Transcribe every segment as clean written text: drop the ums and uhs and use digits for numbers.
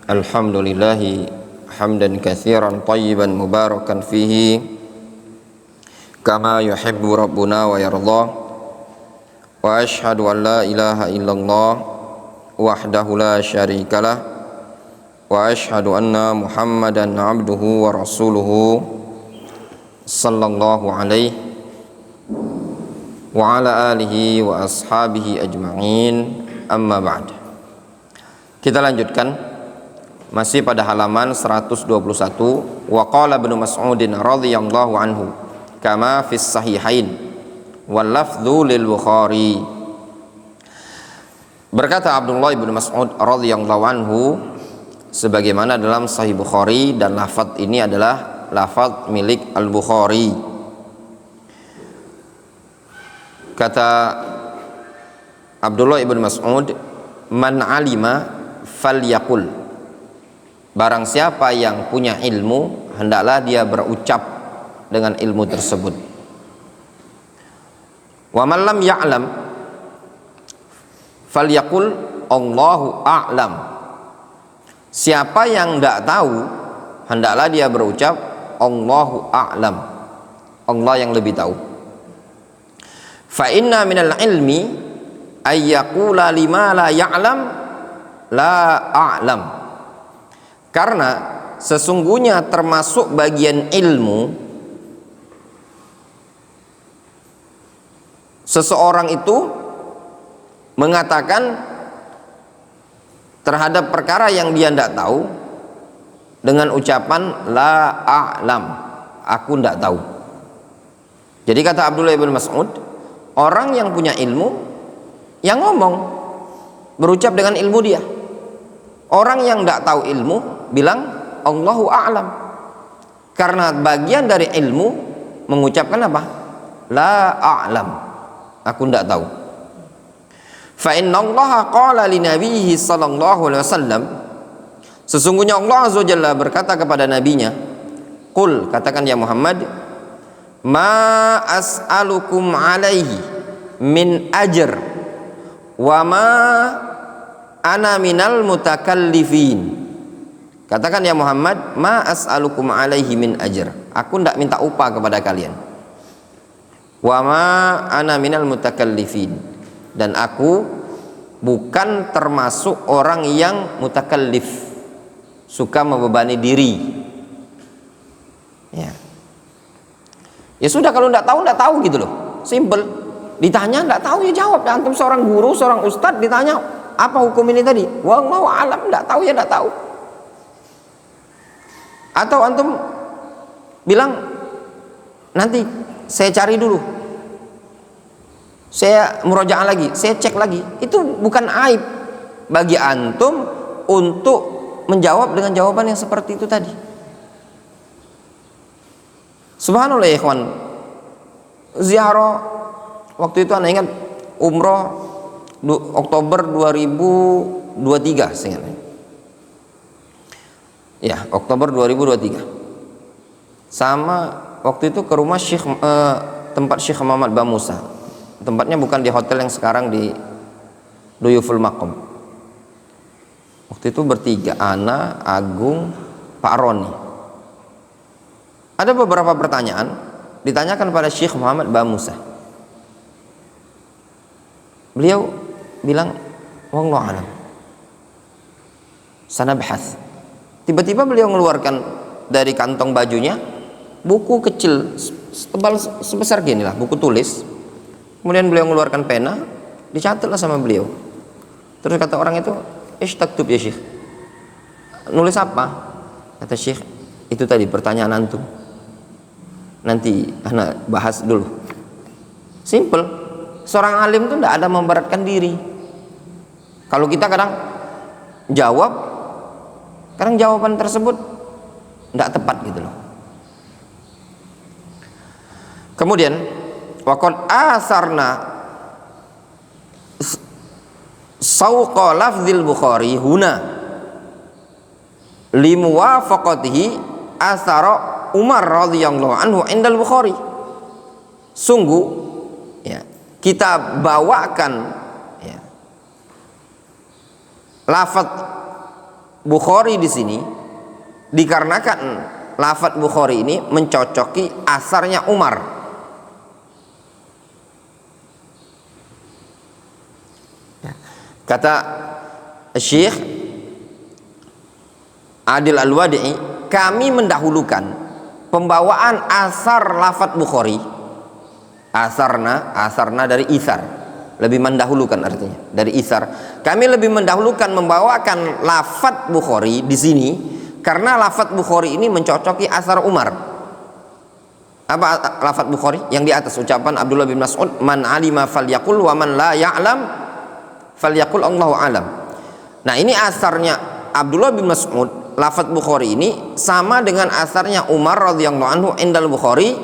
Alhamdulillahi hamdan katsiran tayyiban mubarakan fihi kama yuhibbu rabbuna wa yarda. Wa ashhadu an la ilaha illallah wahdahu la syarikalah wa ashhadu anna Muhammadan abduhu wa rasuluhu sallallahu alaihi wa ala alihi wa ashabihi ajma'in. Amma ba'd. Kita lanjutkan masih pada halaman 121. Wa qala Ibnu Mas'udin radhiyallahu anhu kama fis sahihain wal lafdhu lil Bukhari. Berkata Abdullah bin Mas'ud radhiyallahu anhu sebagaimana dalam Sahih Bukhari, dan lafaz ini adalah lafaz milik Al-Bukhari. Kata Abdullah bin Mas'ud, man alima falyaqul, barang siapa yang punya ilmu hendaklah dia berucap dengan ilmu tersebut. Wa man lam ya'lam falyaqul Allahu a'lam, siapa yang tidak tahu hendaklah dia berucap Allahu a'lam, Allah yang lebih tahu. Fa inna minal ilmi ay yaqula lima la ya'lam la a'lam, karena sesungguhnya termasuk bagian ilmu seseorang itu mengatakan terhadap perkara yang dia tidak tahu dengan ucapan la a'lam, aku tidak tahu. Jadi kata Abdullah bin Mas'ud, orang yang punya ilmu yang ngomong, berucap dengan ilmu dia. Orang yang tidak tahu ilmu bilang Allahu a'lam, karena bagian dari ilmu mengucapkan apa? La a'lam, aku tidak tahu. Fa inna Allah qala li nabiyhi sallallahu alaihi wasallam, sesungguhnya Allah azza jalla berkata kepada nabinya, qul, katakan ya Muhammad, ma as'alukum alaihi min ajr wa ma ana minal mutakallifin. Katakan ya Muhammad, ma as'alukum alaihi min ajr, aku tidak minta upah kepada kalian. Wa ma ana minal mutakallifin, dan aku bukan termasuk orang yang mutakallif, suka membebani diri. Ya sudah, kalau tidak tahu gitu loh, simple. Ditanya tidak tahu ya jawab. Antum seorang guru, seorang ustadz, ditanya apa hukum ini tadi, wallahu alam, tidak tahu ya tidak tahu. Atau antum bilang nanti saya cari dulu, saya murojaah lagi, saya cek lagi, itu bukan aib bagi antum untuk menjawab dengan jawaban yang seperti itu tadi. Subhanallah ya ikhwan, ziarah waktu itu anda ingat umroh Oktober 2023 seingatnya. Ya, Oktober 2023. Sama waktu itu ke rumah Syekh, tempat Syekh Muhammad Bamusa. Tempatnya bukan di hotel yang sekarang di Duyuful Maqam. Waktu itu bertiga, Ana, Agung, Pak Roni. Ada beberapa pertanyaan ditanyakan pada Syekh Muhammad Bamusa. Beliau bilang wallahu a'lam, sanabhath. Tiba-tiba beliau mengeluarkan dari kantong bajunya buku kecil tebal sebesar gini lah, buku tulis. Kemudian beliau mengeluarkan pena, dicatatlah sama beliau. Terus kata orang itu, taktub ya Syekh, nulis apa? Kata Syekh, itu tadi pertanyaan antum, nanti ana bahas dulu. Simple. Seorang alim itu tidak ada memberatkan diri. Kalau kita kadang jawab, kadang jawaban tersebut tidak tepat gitu loh. Kemudian waqad asarna sawqa lafzil Bukhari huna limuwafaqatihi asara Umar radhiyallahu anhu indal Bukhari. Sungguh ya, kita bawakan ya, lafaz Bukhari di sini dikarenakan lafadz Bukhari ini mencocoki asarnya Umar. Kata Syekh Adil Al-Wadi'i, kami mendahulukan pembawaan asar lafadz Bukhari, asarna dari isar, lebih mendahulukan artinya dari isar. Kami lebih mendahulukan membawakan lafadz Bukhari di sini karena lafadz Bukhari ini mencocoki asar Umar. Apa lafadz Bukhari? Yang di atas ucapan Abdullah bin Mas'ud, man alima falyaqul wa man la ya'lam falyaqul Allahu alam. Nah, ini asarnya Abdullah bin Mas'ud, lafadz Bukhari ini sama dengan asarnya Umar radhiyallahu anhu indal Bukhari,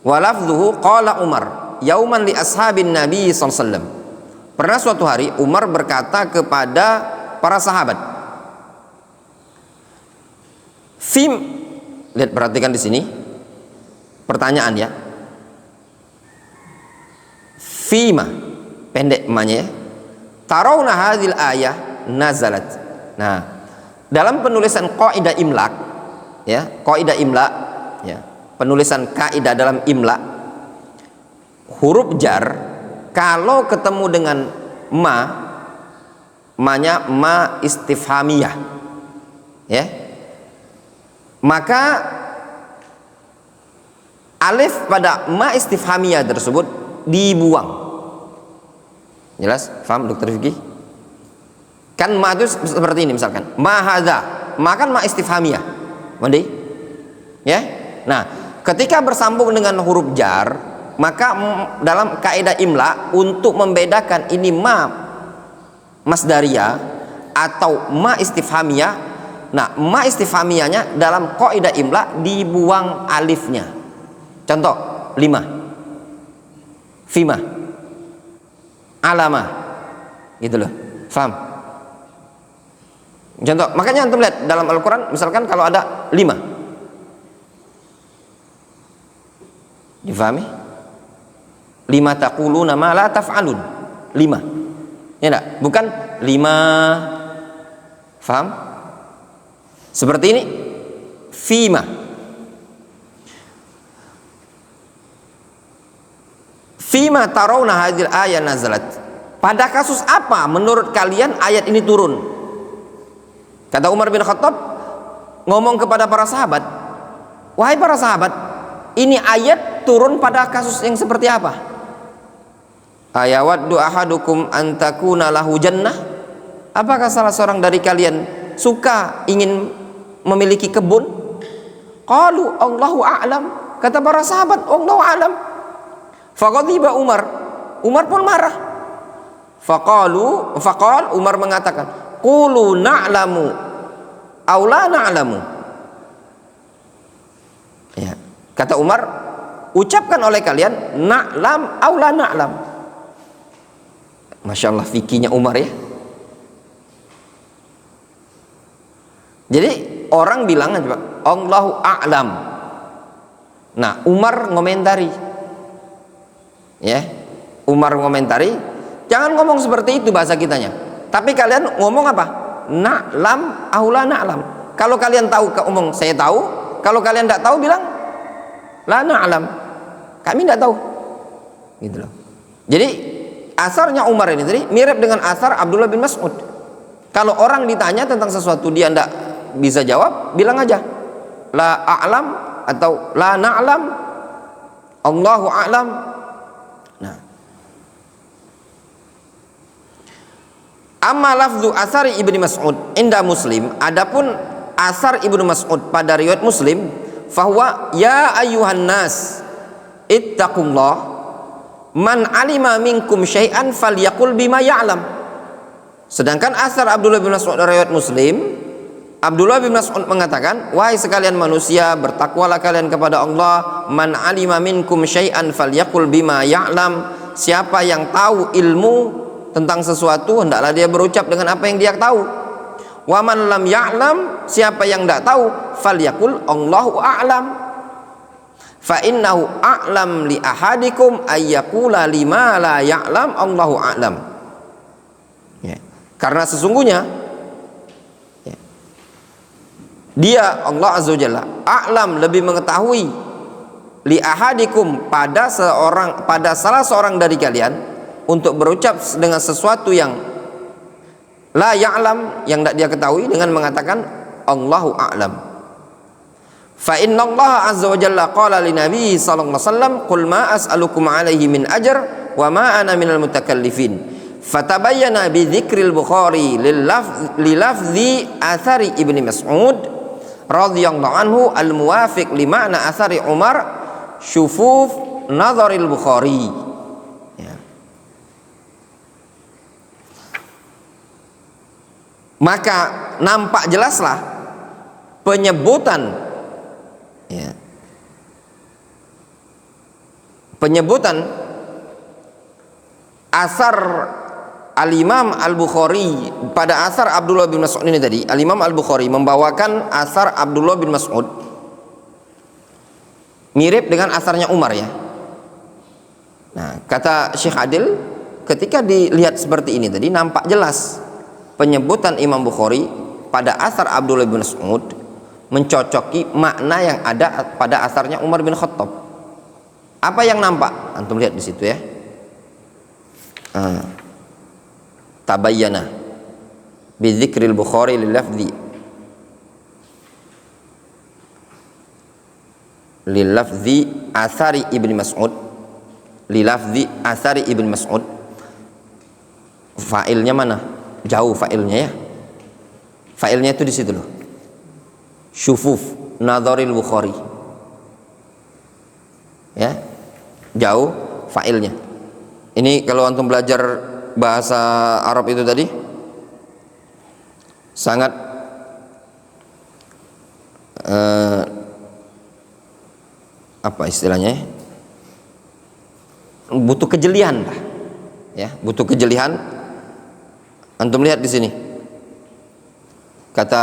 wa lafdhuhu qala Umar yauman li ashabin Nabi sallallahu alaihi wasallam. Pernah suatu hari Umar berkata kepada para sahabat, lihat, perhatikan di sini pertanyaan ya, fima, pendek emaknya ya, tarawna hadhil ayah nazalat. Nah, dalam penulisan qaidah imla ya, qaidah imla ya, penulisan kaidah dalam imla, huruf jar kalau ketemu dengan ma-nya ma istifhamiyah ya, maka alif pada ma istifhamiyah tersebut dibuang. Jelas? Paham Dokter Fikih? Kan ma itu seperti ini, misalkan ma hadza, ma kan ma istifhamiyah, mandi ya. Nah, ketika bersambung dengan huruf jar, maka dalam kaidah imla untuk membedakan ini ma masdariyah atau ma istifhamiyah, nah ma istifhamiyahnya dalam kaidah imla dibuang alifnya. Contoh, lima, fima, alama, gitu loh. Faham? Contoh, makanya antum lihat dalam Al-Quran, misalkan kalau ada lima, difahami? Lima taquluna ma la taf'alun, lima, ya enggak? Bukan lima, faham? Seperti ini, fima, fima tarawna hadhil ayat nazalat. Pada kasus apa menurut kalian ayat ini turun? Kata Umar bin Khattab ngomong kepada para sahabat, wahai para sahabat, ini ayat turun pada kasus yang seperti apa? Ayawaddu ahadukum an takuna lahu jannah? Apakah salah seorang dari kalian suka ingin memiliki kebun? Qalu Allahu a'lam. Kata para sahabat, Allahu a'lam. Faqadiba Umar, Umar pun marah. Faqal Umar mengatakan, qulu na'lamu aw la na'lamu. Ya, kata Umar, ucapkan oleh kalian na'lam aw la na'lam. Masya Allah fikihnya Umar ya. Jadi orang bilang aja, Allahu a'lam. Nah, Umar ngomentari ya, Umar ngomentari, jangan ngomong seperti itu bahasa kitanya, tapi kalian ngomong apa? Na'lam aw la na'lam. Kalau kalian tahu, ngomong saya tahu. Kalau kalian tidak tahu, bilang la na'lam, kami tidak tahu, gitu loh. Jadi asarnya Umar ini tadi mirip dengan asar Abdullah bin Mas'ud. Kalau orang ditanya tentang sesuatu dia tidak bisa jawab, bilang aja la a'lam atau la na'lam, Allahu a'lam. Nah, amma lafzu asari Ibnu Mas'ud inda Muslim, adapun asar Ibnu Mas'ud pada riwayat Muslim, fahuwa ya ayyuhan nas ittaqullah man alima minkum syai'an falyaqul bima ya'lam. Sedangkan asar Abdullah bin Mas'ud riwayat Muslim, Abdullah bin Mas'ud mengatakan, wahai sekalian manusia, bertakwalah kalian kepada Allah. Man alima minkum syai'an falyaqul bima ya'lam. Siapa yang tahu ilmu tentang sesuatu, hendaklah dia berucap dengan apa yang dia tahu. Wa man lam ya'lam, siapa yang tidak tahu, falyaqul Allahu a'lam. Fa innahu a'lam li ahadikum ayyaqula lima la ya'lam Allahu a'lam. Ya. Karena sesungguhnya Dia Allah Azza wa Jalla a'lam, lebih mengetahui, li ahadikum, pada salah seorang dari kalian, untuk berucap dengan sesuatu yang la ya'lam, yang tidak dia ketahui, dengan mengatakan Allahu a'lam. Fa inna Allah azza wa jalla qala li nabi sallallahu alaihi wasallam qul ma as'alukum alaihi min ajr wa ma ana minal mutakallifin. Fatabayyana bi dzikril Bukhari li lafzi athari Ibnu Mas'ud radhiyallahu anhu al muwafiq li ma'na athari Umar syufuf nadharil Bukhari. Ya. Maka nampak jelaslah penyebutan, ya, penyebutan asar Al-Imam Al-Bukhari pada asar Abdullah bin Mas'ud ini tadi. Al-Imam Al-Bukhari membawakan asar Abdullah bin Mas'ud mirip dengan asarnya Umar, ya. Nah, kata Syekh Adil, ketika dilihat seperti ini tadi, nampak jelas penyebutan Imam Bukhari pada asar Abdullah bin Mas'ud mencocoki makna yang ada pada asarnya Umar bin Khattab. Apa yang nampak? Antum lihat di situ, ya. Tabayyana bi dzikril Bukhari li lafzi athari Ibnu Mas'ud, li lafzi athari Ibnu Mas'ud. Fa'ilnya mana? Jauh fa'ilnya, ya. Fa'ilnya itu di situ loh. Syufuf nadharil Bukhari. Ya. Jauh fa'ilnya. Ini kalau antum belajar bahasa Arab itu tadi sangat apa istilahnya, butuh kejelian lah, ya, butuh kejelian. Antum lihat di sini kata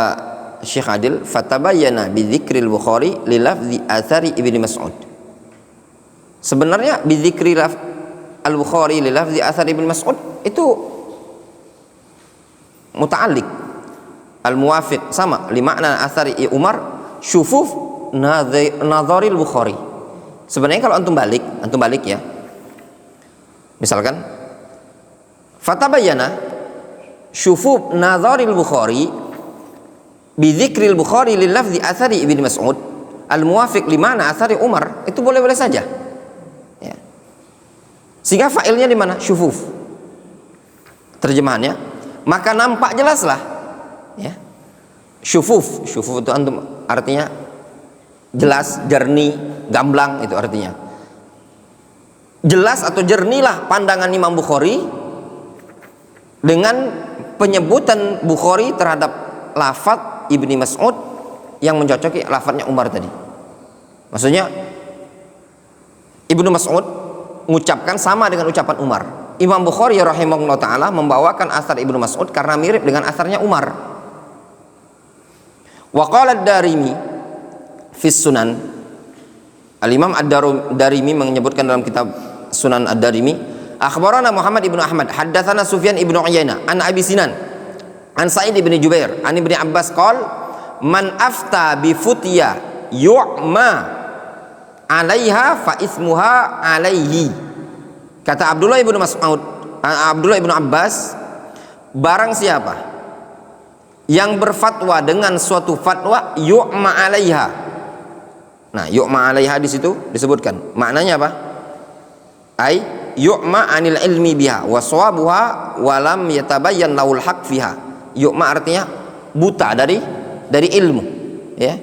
Syekh Adil, fatabayyana bi dzikril Bukhari li lafzi athari Ibnu Mas'ud. Sebenarnya bi dzikri Al-Bukhari li lafzi athari Ibnu Mas'ud itu muta'alliq, al-muwafiq sama li makna athari Umar syufuf nadharil Bukhari. Sebenarnya kalau antum balik, ya, misalkan fatabayyana syufuf nadharil Bukhari bi dzikril Bukhari li lafzi athari Ibnu Mas'ud al-muwafiq li makna athari Umar, itu boleh-boleh saja, ya. Sehingga fa'ilnya di mana? Syufuf. Terjemahannya, maka nampak jelaslah, ya. Syufuf itu antum artinya jelas, jernih, gamblang, itu artinya. Jelas atau jernihlah pandangan Imam Bukhari dengan penyebutan Bukhari terhadap lafaz Ibnu Mas'ud yang mencocoki lafaznya Umar tadi. Maksudnya Ibnu Mas'ud mengucapkan sama dengan ucapan Umar. Imam Bukhari rahimahullah ta'ala membawakan asar Ibnu Mas'ud karena mirip dengan asarnya Umar. Wa qala ad-Darimi fi Sunan, Al-Imam Ad-Darimi menyebutkan dalam kitab Sunan Ad-Darimi, akhbarana Muhammad ibnu Ahmad haddatsana Sufyan ibnu Uyainah an Abi Sinan an Sa'id ibn Jubair an Ibnu Abbas qala man afta bi futya yu'ma 'alaiha fa ismuha 'alaihi. Kata Abdullah ibnu Abbas, barang siapa yang berfatwa dengan suatu fatwa yu'ma 'alaiha. Nah, yu'ma 'alaiha di situ disebutkan maknanya apa? Ai yu'ma 'anil ilmi biha wa shawabuha wa lam yatabayyan lahul haq fiha. Yu'ma artinya buta dari ilmu, ya.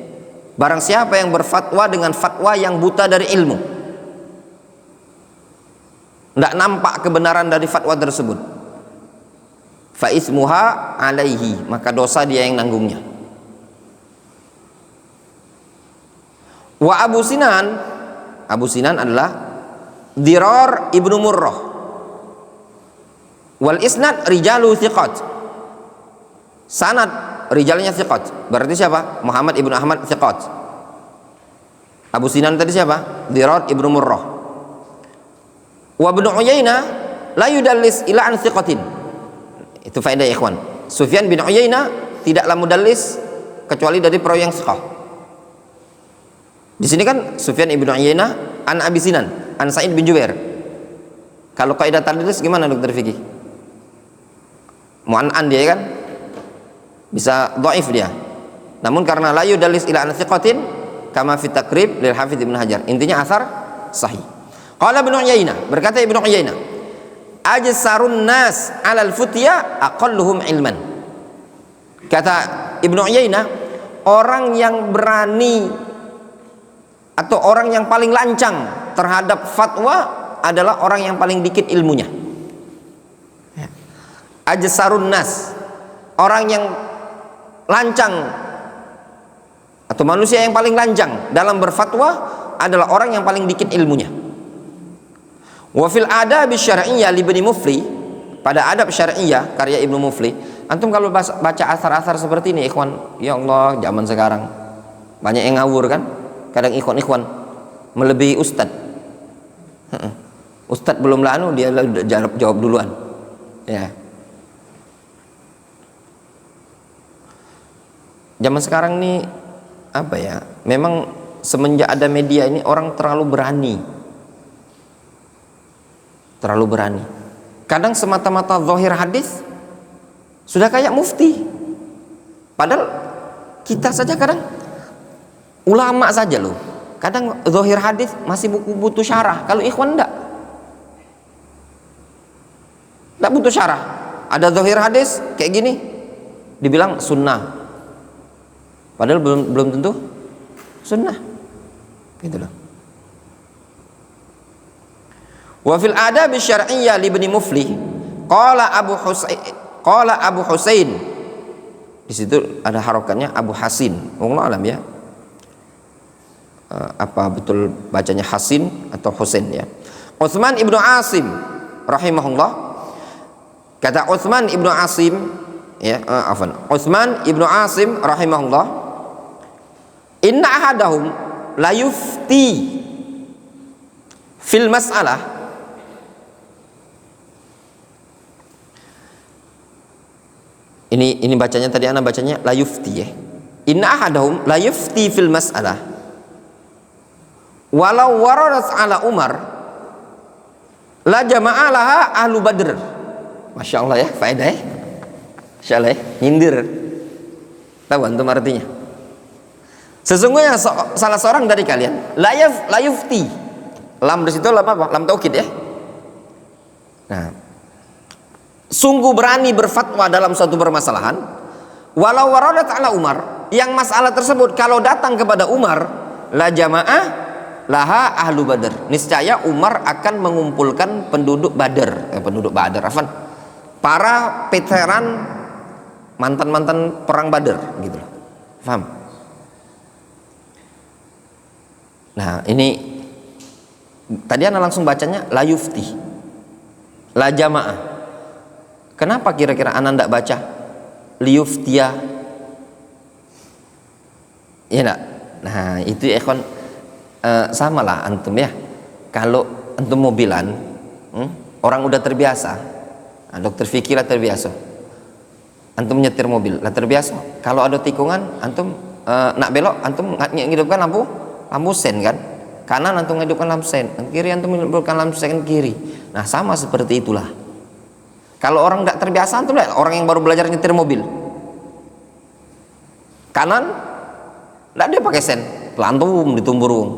Barang siapa yang berfatwa dengan fatwa yang buta dari ilmu, tidak nampak kebenaran dari fatwa tersebut, fa ismuha 'alaihi, maka dosa dia yang nanggungnya. Wa Abu Sinan adalah Dirar ibnu Murrah. Wal isnad rijalu thiqat. Sanad rijalnya thiqat. Berarti siapa? Muhammad ibnu Ahmad thiqat. Abu Sinan tadi siapa? Dirar ibnu Murrah. Wa Ibnu Uyainah la yudallis ila an thiqatin. Itu faedah ya ikhwan. Sufyan bin Uyainah tidaklah mudallis kecuali dari perawi yang sahih. Di sini kan Sufyan ibnu Uyainah an Abi Sinan an Sa'id bin Jubair. Kalau kaidah tadlis gimana dokter Fikih? Mu'an dia kan bisa dhaif dia. Namun karena la yudallis ila an thiqatin kama fi taqrib lil Hafidz Ibnu Hajar. Intinya asar sahih. Qala Ibnu Uyainah, berkata Ibnu Uyainah, ajsarun nas 'alal futya aqalluhum ilman. Kata Ibnu Uyainah, orang yang berani atau orang yang paling lancang terhadap fatwa adalah orang yang paling dikit ilmunya. Ajsarun nas, orang yang lancang atau manusia yang paling lancang dalam berfatwa adalah orang yang paling dikit ilmunya. Wa fil adab syar'iyyah li Ibnu Mufli, pada adab syar'iyyah karya Ibnu Mufli, antum kalau baca asar-asar seperti ini ikhwan, ya Allah, zaman sekarang banyak yang ngawur kan, kadang ikhwan melebihi ustad. Ustad belum lanu dia jawab duluan, ya. Zaman sekarang nih apa ya, memang semenjak ada media ini orang terlalu berani, kadang semata-mata zahir hadis sudah kayak mufti, padahal kita saja kadang ulama saja loh, kadang zahir hadis masih butuh syarah. Kalau ikhwan enggak butuh syarah, ada zahir hadis kayak gini dibilang sunnah, padahal belum tentu sunnah, gitu loh. Wa fil adab syar'iyyah li Ibnu Mufli qala Abu Husain, di situ ada harokatnya Abu Hasin, wallahu alam ya, apa betul bacanya Hasin atau Husain ya. Utsman ibnu Asim rahimahullah, kata Utsman ibnu Asim ya, Utsman ibnu Asim rahimahullah, inna ahadahum la yufti fil mas'alah, ini bacanya tadi ana bacanya la yufti ya. Inna ahadahum la yufti fil mas'alah walau waradat ala Umar la jama'a laha ahlu Badr. Masya Allah ya, faedah ya. Masya Allah ya, nyindir. Tahu antum artinya? Sesungguhnya salah seorang dari kalian la yufti. Lam di situ lam apa? Lam taukid ya. Nah, sungguh berani berfatwa dalam suatu permasalahan walau waradat ala Umar, yang masalah tersebut kalau datang kepada Umar, la jamaah laha ahlu Badr, niscaya Umar akan mengumpulkan penduduk Badr, para veteran mantan perang Badr gitu loh. Paham? Nah, ini tadi ana langsung bacanya la yufti, la jamaah. Kenapa kira-kira ana ndak baca liyuftiya? Ya enggak? Nah, itu ya ikhwan, sama lah antum ya. Kalau antum mobilan, orang udah terbiasa, dokter Fikih lah terbiasa, antum nyetir mobil lah terbiasa, kalau ada tikungan antum nak belok, antum ngidupkan lampu sen kan, kanan antum ngidupkan lampu sen, kiri antum ngidupkan lampu sen kiri. Nah, sama seperti itulah. Kalau orang nggak terbiasa, antum lihat orang yang baru belajar nyetir mobil, kanan nggak dia pakai sen, pelantum ditumburung.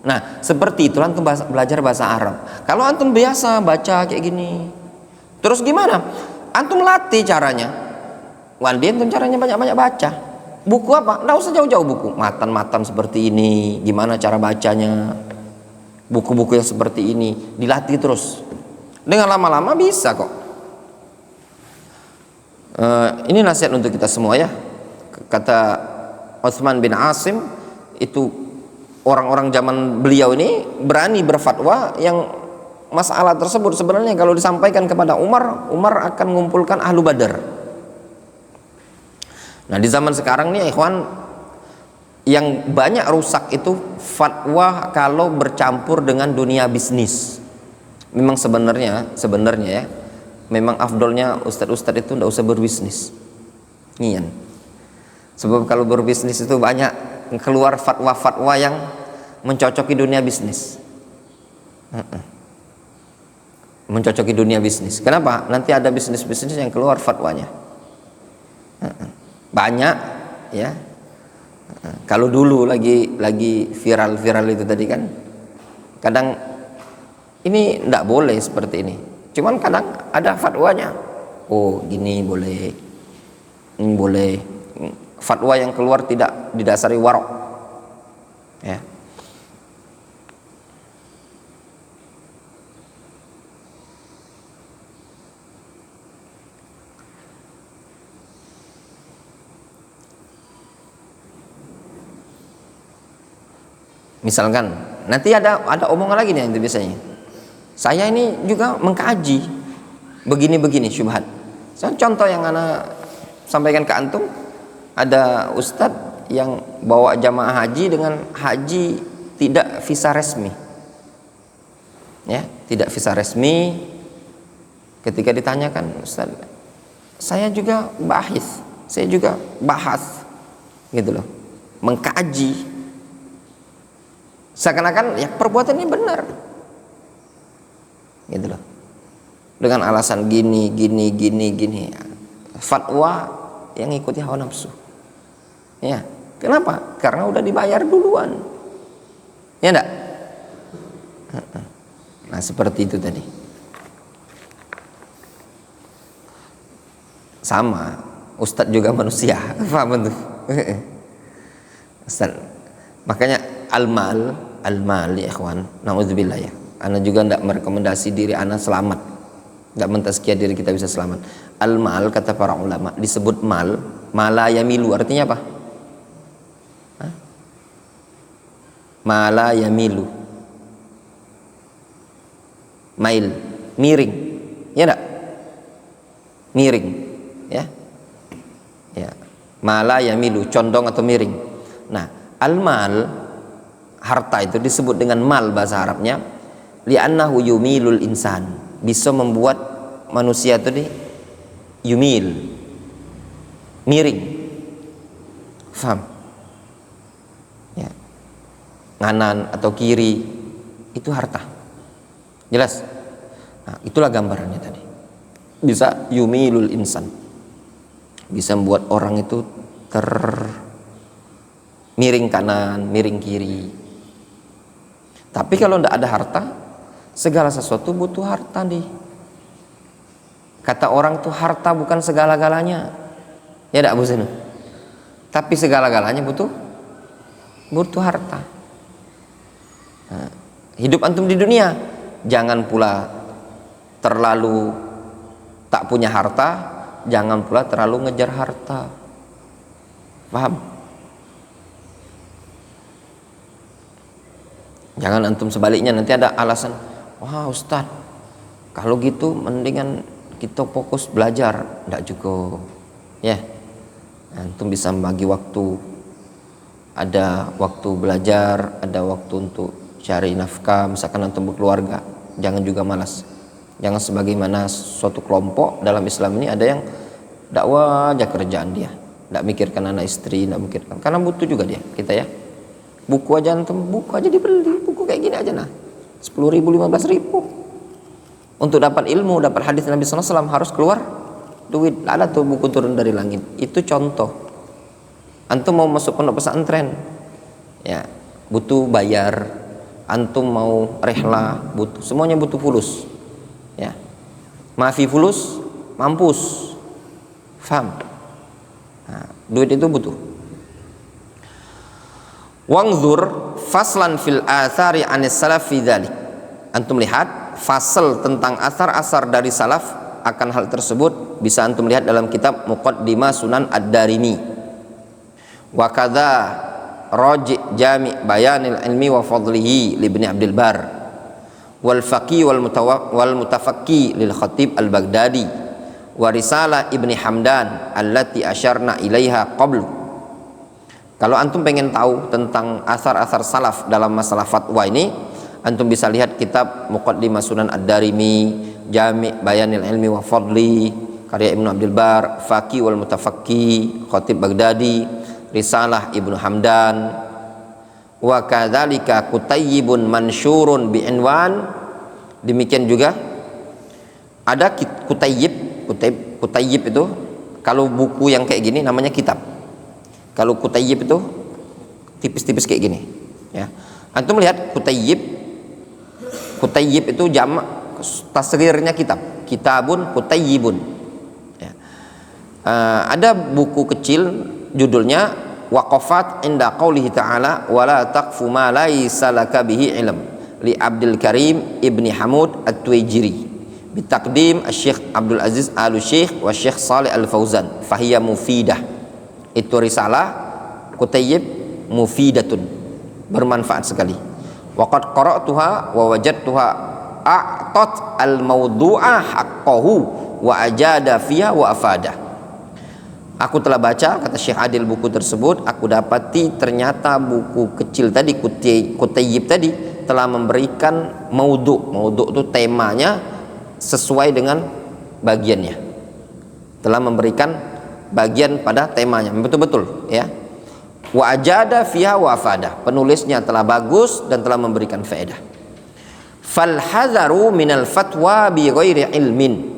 Nah, seperti itu antum belajar bahasa Arab. Kalau antum biasa baca kayak gini, terus gimana? Antum latih caranya. Wandi antum caranya banyak-banyak baca. Buku apa? Nggak usah jauh-jauh buku. Matan-matan seperti ini, gimana cara bacanya? Buku-buku yang seperti ini dilatih terus. Dengan lama-lama bisa kok. Ini nasihat untuk kita semua ya. Kata Utsman bin Asim, itu orang-orang zaman beliau ini berani berfatwa yang masalah tersebut sebenarnya kalau disampaikan kepada Umar, Umar akan mengumpulkan ahlu Badar. Nah, di zaman sekarang nih ikhwan, yang banyak rusak itu fatwa kalau bercampur dengan dunia bisnis. Memang sebenarnya ya, memang afdolnya ustadz-ustadz itu tidak usah berbisnis. Ngian. Sebab kalau berbisnis itu banyak keluar fatwa-fatwa yang mencocoki dunia bisnis. Mencocoki dunia bisnis. Kenapa? Nanti ada bisnis-bisnis yang keluar fatwanya. Banyak ya. Kalau dulu lagi viral-viral itu tadi kan, kadang ini tidak boleh seperti ini. Cuman kadang ada fatwanya. Oh, gini boleh. Ini boleh. Fatwa yang keluar tidak didasari warok. Ya. Misalkan nanti ada omongan lagi nih itu biasanya. Saya ini juga mengkaji begini-begini syubhat. Contoh yang ana sampaikan ke antum, ada ustadz yang bawa jamaah haji dengan haji tidak visa resmi. Ya, tidak visa resmi. Ketika ditanyakan, Ustaz, saya juga bahas gitu loh, mengkaji. Seakan-akan ya perbuatan ini benar gitu loh, dengan alasan gini fatwa yang ikuti hawa nafsu ya. Kenapa? Karena udah dibayar duluan ya enggak? Nah seperti itu tadi. Sama Ustadz juga manusia, paham tuh? Ustadz, makanya al-mal ya ikhwan, naudzubillah ya. Ana juga tidak merekomendasi diri ana selamat, tidak mentazkiyah diri kita bisa selamat. Al-mal kata para ulama disebut mala yamilu, artinya apa? Mala yamilu, mail, miring, ya enggak? Miring, ya, ya. Mala yamilu, condong atau miring. Nah, al-mal, harta itu disebut dengan mal bahasa Arabnya, li'annahu yumilul insan, bisa membuat manusia itu yumil, miring, faham? Ya. Kanan atau kiri itu harta, jelas. Nah, itulah gambarannya tadi. Bisa yumilul insan, bisa membuat orang itu miring kanan, miring kiri. Tapi kalau tidak ada harta, segala sesuatu butuh harta nih. Kata orang tuh harta bukan segala-galanya, ya tidak Bu Zeno? Tapi segala-galanya butuh harta. Nah, hidup antum di dunia jangan pula terlalu tak punya harta, jangan pula terlalu ngejar harta. Paham? Jangan antum sebaliknya nanti ada alasan, wah Ustaz, kalau gitu mendingan kita fokus belajar. Tidak juga ya. Antum bisa membagi waktu, ada waktu belajar, ada waktu untuk cari nafkah, misalkan antum berkeluarga. Jangan juga malas. Jangan sebagaimana suatu kelompok dalam Islam ini ada yang dakwah aja kerjaan dia, tidak mikirkan anak istri, tidak mikirkan, karena butuh juga dia, kita ya. Buku aja antum, buku aja dibeli, buku kayak gini aja nah 10.000, 15.000. Untuk dapat ilmu, dapat hadis Nabi SAW harus keluar duit. Ada tuh buku turun dari langit, itu contoh. Antum mau masuk pondok pesantren ya butuh bayar, antum mau rehla butuh, semuanya butuh fulus ya. Maafi fulus mampus, faham? Nah, duit itu butuh. Wangzur faslan fil athari anis salaf fi dzalik. Antum lihat fasal tentang asar-asar dari salaf akan hal tersebut bisa antum lihat dalam kitab Muqaddimah Sunan Ad-Darimi. Wa kadza Raji' Jami' Bayanil Ilmi wa Fadlihi li Ibnu Abdul Bar wal Faqih wal Mutafaqih lil Khatib Al-Baghdadi wa Risalah Ibni Hamdan allati asyarna ilaiha qablu. Kalau antum pengen tahu tentang asar-asar salaf dalam masalah fatwa ini, antum bisa lihat kitab Muqaddimah Sunan Ad-Darimi, Jami' Bayanil Ilmi wa Fadli karya Ibnu Abdul Bar, Faqih wal Mutafaqih Khatib Baghdadi, Risalah Ibnu Hamdan, wa kadzalika Kutayyibun mansyurun bi'inwan. Demikian juga ada Kutayyib itu kalau buku yang kayak gini namanya kitab. Kalau Kutayyib itu tipis-tipis kayak gini ya. Antum lihat Kutayyib itu jamak tasghirnya kitab, kitabun Kutayyibun ya. Ada buku kecil judulnya Waqafat inda qaulihi ta'ala wala taqfu ma laysa laka bihi ilm li Abdul Karim Ibni Hamud At-Tuwaijiri bitaqdim Syekh Abdul Aziz Al-Syekh wa Syekh Saleh Al-Fauzan fahiya mufidah. Itu risalah Kutayyib mufidatun, bermanfaat sekali. Waqad qara'tuha wa wajadtuha a'tat al-mawdu'a haqqahu wa ajada fiha wa afadah. Aku telah baca, kata Syekh Adil, buku tersebut. Aku dapati ternyata buku kecil tadi, Kutayyib tadi, telah memberikan maudhu'. Maudhu' itu temanya sesuai dengan bagiannya. Telah memberikan bagian pada temanya, betul-betul ya. Wa ajada fiha wa afada. Penulisnya telah bagus dan telah memberikan faedah. Fal hadzaru minal fatwa bi ghairi ilmin.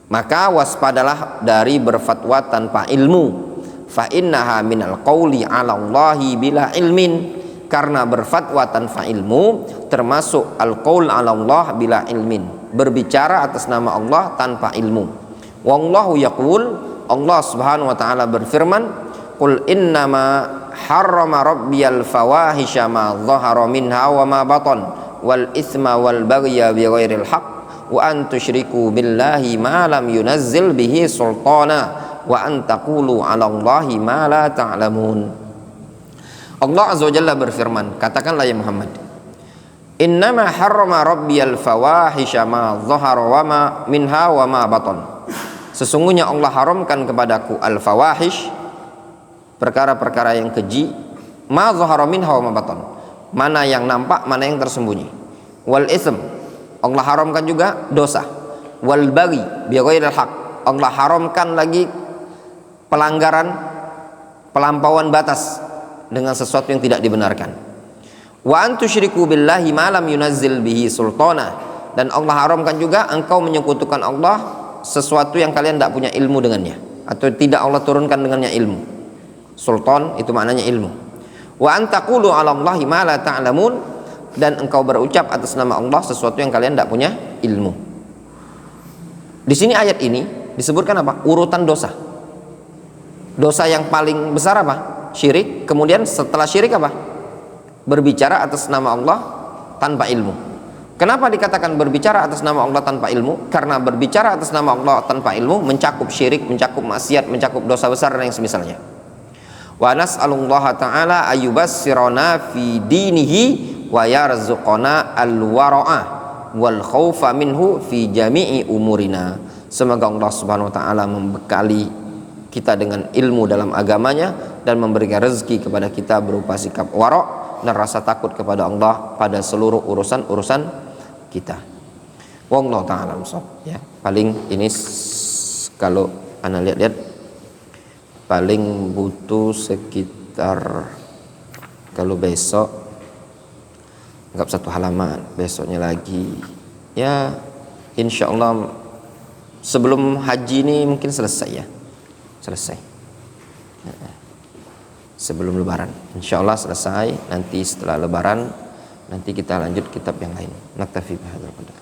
Maka waspadalah dari berfatwa tanpa ilmu. Fa innaha minal qauli 'ala Allahi bila ilmin. Karena berfatwa tanpa ilmu termasuk al-qaul 'ala Allah bila ilmin, berbicara atas nama Allah tanpa ilmu. Wallahu yaqul, Allah Subhanahu wa taala berfirman, qul innama harrama rabbiyal fawahisha ma dhahara minha wa ma batan wal itsma wal baghya bighairil haqq wa an tusyriku billahi ma lam yunazzil bihi sultana wa an taqulu 'ala Allahi ma la ta'lamun. Allah Azza wa Jalla berfirman, katakanlah ya Muhammad, innama harrama rabbiyal fawahisha ma dhahara wa ma minha wa ma batan. Sesungguhnya Allah haramkan kepadaku al-fawahish, perkara-perkara yang keji, ma dhahara minha wa ma batan, mana yang nampak, mana yang tersembunyi. Wal ism, Allah haramkan juga dosa. Wal baghi bi ghairil haq, Allah haramkan lagi pelanggaran, pelampauan batas dengan sesuatu yang tidak dibenarkan. Wa antusyriku billahi ma lam yunazzil bihi sultana, dan Allah haramkan juga engkau menyekutukan Allah sesuatu yang kalian tidak punya ilmu dengannya, atau tidak Allah turunkan dengannya ilmu. Sultan itu maknanya ilmu. Wa antaqulu 'ala Allahi ma la ta'lamun, dan engkau berucap atas nama Allah sesuatu yang kalian tidak punya ilmu. Di sini ayat ini disebutkan apa? Urutan dosa. Dosa yang paling besar apa? Syirik. Kemudian setelah syirik apa? Berbicara atas nama Allah tanpa ilmu. Kenapa dikatakan berbicara atas nama Allah tanpa ilmu? Karena berbicara atas nama Allah tanpa ilmu mencakup syirik, mencakup maksiat, mencakup dosa besar dan yang semisalnya. Wa nas'alullaha ta'ala ayyubassirana fi dinihi wa yarzuqana al-wara'ah wal khaufa minhu fi jami'i umurina. Semoga Allah Subhanahu wa taala membekali kita dengan ilmu dalam agamanya dan memberikan rezeki kepada kita berupa sikap wara' dan rasa takut kepada Allah pada seluruh urusan-urusan kita. Wallahu taala ya. Paling ini kalau ana lihat-lihat paling butuh sekitar, kalau besok anggap 1 halaman, besoknya lagi ya, insya Allah sebelum haji ini mungkin selesai ya, selesai sebelum lebaran insya Allah selesai. Nanti setelah lebaran nanti kita lanjut kitab yang lain. Naktafi bihadzal qadar.